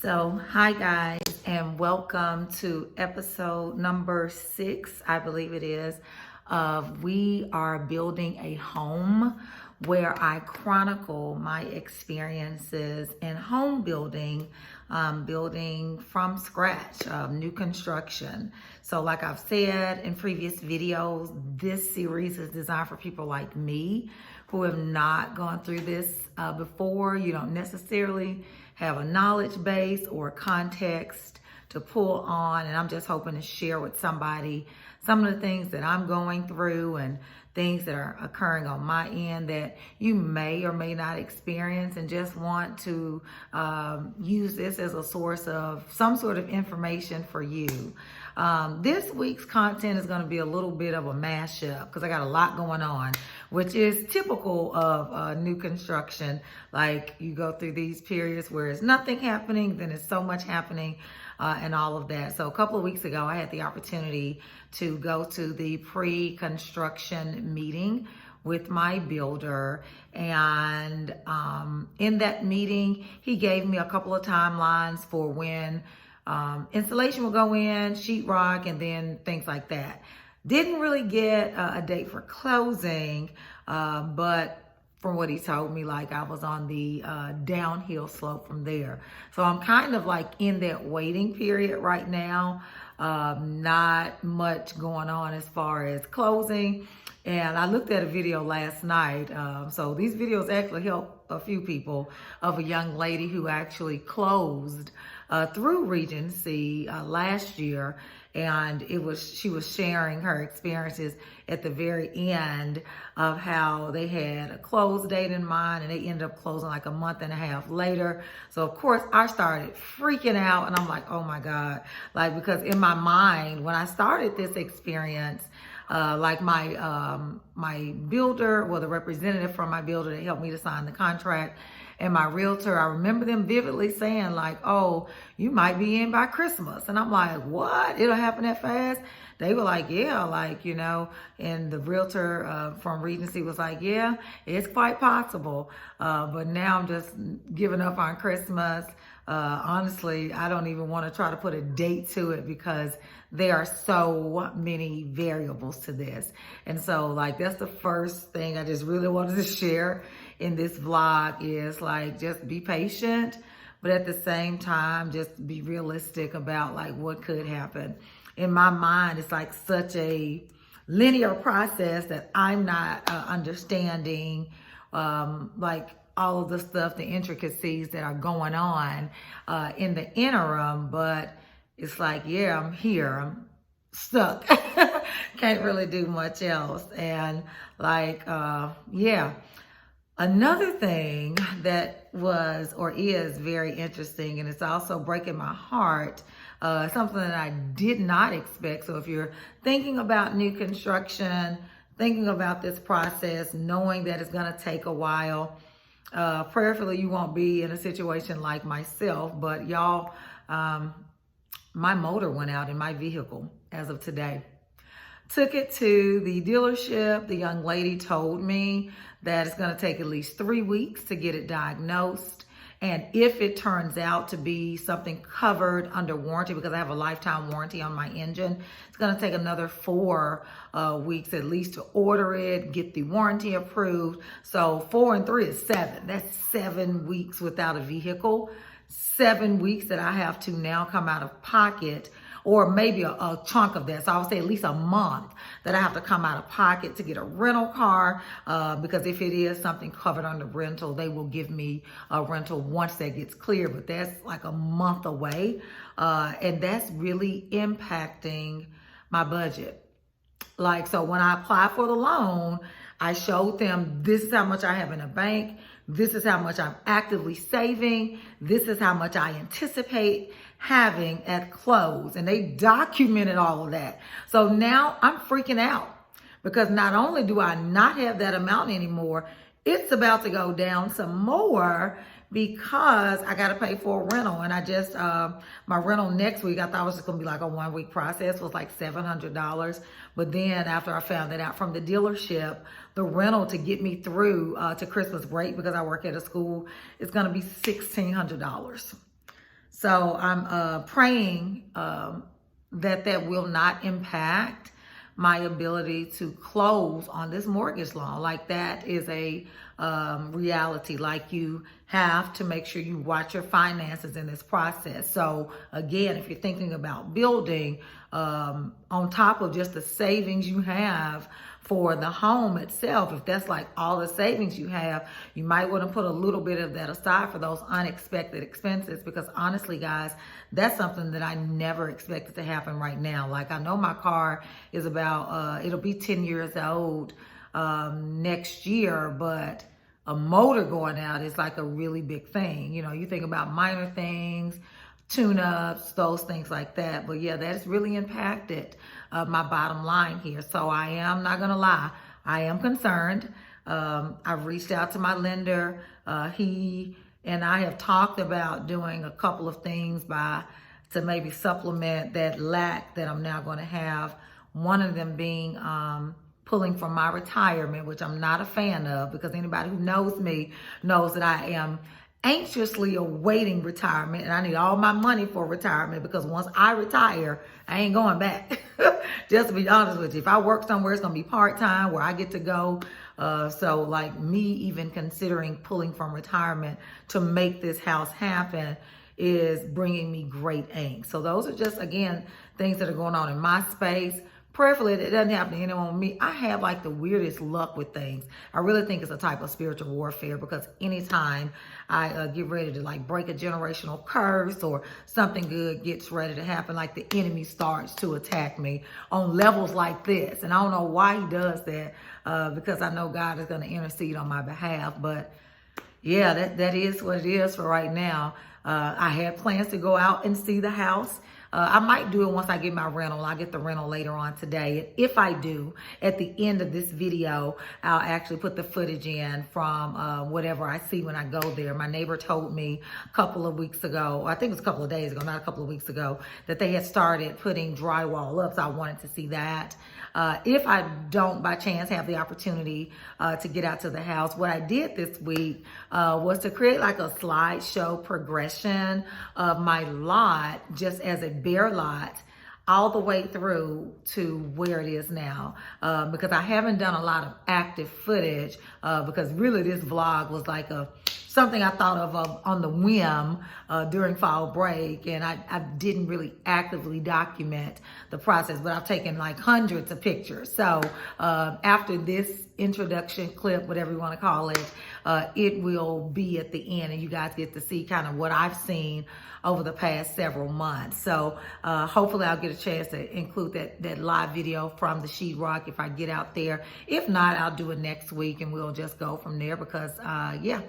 So, hi guys, and welcome to episode number 6, I believe it is, of We Are Building a Home, where I chronicle my experiences in home building, building from scratch, new construction. So, like I've said in previous videos, this series is designed for people like me who have not gone through this before. You don't necessarily have a knowledge base or context to pull on, and I'm just hoping to share with somebody some of the things that I'm going through and things that are occurring on my end that you may or may not experience, and just want to use this as a source of some sort of information for you. This week's content is going to be a little bit of a mashup because I got a lot going on, which is typical of new construction. Like, you go through these periods where it's nothing happening, then it's so much happening, and all of that. So a couple of weeks ago, I had the opportunity to go to the pre-construction meeting with my builder, and in that meeting, he gave me a couple of timelines for when installation will go in, sheetrock, and then things like that. Didn't really get a date for closing, but from what he told me, like, I was on the downhill slope from there. So I'm kind of like in that waiting period right now. Not much going on as far as closing. And I looked at a video last night. So these videos actually help a few people, of a young lady who actually closed through Regency last year. And she was sharing her experiences at the very end of how they had a close date in mind, and they ended up closing like a month and a half later. So of course I started freaking out, and I'm like, oh my God, like, because in my mind, when I started this experience, like my builder, well, the representative from my builder that helped me to sign the contract, and my realtor, I remember them vividly saying like, oh, you might be in by Christmas. And I'm like, what? It'll happen that fast? They were like, yeah, like, you know, and the realtor from Regency was like, yeah, it's quite possible. But now I'm just giving up on Christmas. Honestly, I don't even want to try to put a date to it because there are so many variables to this. And so, like, that's the first thing I just really wanted to share in this vlog, is like, just be patient, but at the same time, just be realistic about like what could happen. In my mind, it's like such a linear process that I'm not understanding, like all of the stuff, the intricacies that are going on in the interim. But it's like, yeah, I'm here, I'm stuck. Can't really do much else. And like, yeah. Another thing that was or is very interesting, and it's also breaking my heart, something that I did not expect. So if you're thinking about new construction, thinking about this process, knowing that it's going to take a while, prayerfully you won't be in a situation like myself. But y'all, my motor went out in my vehicle as of today. Took it to the dealership. The young lady told me that it's going to take at least 3 weeks to get it diagnosed. And if it turns out to be something covered under warranty, because I have a lifetime warranty on my engine, it's going to take another 4 weeks at least to order it, get the warranty approved. So 4 and 3 is 7. That's 7 weeks without a vehicle. 7 weeks that I have to now come out of pocket, or maybe a chunk of that. So I would say at least a month that I have to come out of pocket to get a rental car, because if it is something covered under rental, they will give me a rental once that gets clear, but that's like a month away. And that's really impacting my budget. Like, so when I applied for the loan, I showed them, this is how much I have in a bank. This is how much I'm actively saving. This is how much I anticipate having at close. And they documented all of that. So now I'm freaking out, because not only do I not have that amount anymore, it's about to go down some more, because I got to pay for a rental. And I just, my rental next week, I thought it was just going to be like a 1 week process, was like $700. But then after I found that out from the dealership, the rental to get me through to Christmas break, because I work at a school, is going to be $1,600. So I'm praying that will not impact my ability to close on this mortgage loan. Like, that is a reality. Like, you have to make sure you watch your finances in this process. So again, if you're thinking about building, on top of just the savings you have for the home itself, if that's like all the savings you have, you might want to put a little bit of that aside for those unexpected expenses, because honestly, guys, that's something that I never expected to happen right now. Like, I know my car is about, it'll be 10 years old next year, but a motor going out is like a really big thing. You know, you think about minor things, tune-ups, those things like that. But yeah, that's really impacted my bottom line here. So I am not gonna lie, I am concerned. I've reached out to my lender. He and I have talked about doing a couple of things to maybe supplement that lack that I'm now going to have. One of them being pulling from my retirement, which I'm not a fan of, because anybody who knows me knows that I am anxiously awaiting retirement, and I need all my money for retirement, because once I retire, I ain't going back. Just to be honest with you, if I work somewhere, it's gonna be part-time where I get to go. So like, me even considering pulling from retirement to make this house happen is bringing me great angst. So those are just, again, things that are going on in my space. Prayerfully, it doesn't happen to anyone with me. I have like the weirdest luck with things. I really think it's a type of spiritual warfare, because anytime I get ready to like break a generational curse or something good gets ready to happen, like the enemy starts to attack me on levels like this. And I don't know why he does that, because I know God is going to intercede on my behalf. But yeah, that is what it is for right now. I had plans to go out and see the house. I might do it once I get my rental. I'll get the rental later on today. If I do, at the end of this video, I'll actually put the footage in from whatever I see when I go there. My neighbor told me a couple of weeks ago, I think it was a couple of days ago, not a couple of weeks ago, that they had started putting drywall up. So I wanted to see that. If I don't by chance have the opportunity to get out to the house, what I did this week was to create like a slideshow progression of my lot, just as a bare lot, all the way through to where it is now, because I haven't done a lot of active footage, because really this vlog was like something I thought of on the whim during fall break, and I didn't really actively document the process, but I've taken like hundreds of pictures. So after this introduction clip, whatever you want to call it, it will be at the end, and you guys get to see kind of what I've seen over the past several months. So hopefully I'll get a chance to include that live video from the sheetrock if I get out there. If not, I'll do it next week, and we'll just go from there, because yeah.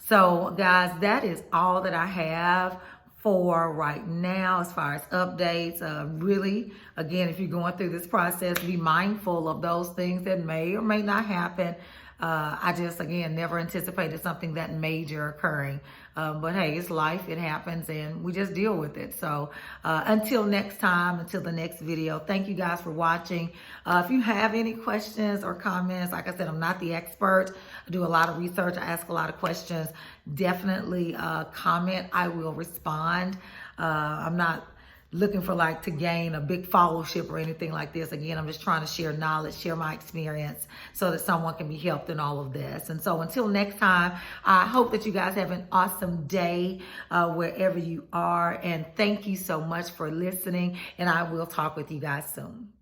So guys, that is all that I have for right now as far as updates. Really, again, if you're going through this process, be mindful of those things that may or may not happen. I just, again, never anticipated something that major occurring. But hey, it's life, it happens, and we just deal with it. So until next time, until the next video, thank you guys for watching. If you have any questions or comments, like I said, I'm not the expert. I do a lot of research. I ask a lot of questions. Definitely comment. I will respond. I'm not looking for like to gain a big followership or anything like this. Again, I'm just trying to share knowledge, share my experience, so that someone can be helped in all of this. And so until next time, I hope that you guys have an awesome day wherever you are. And thank you so much for listening. And I will talk with you guys soon.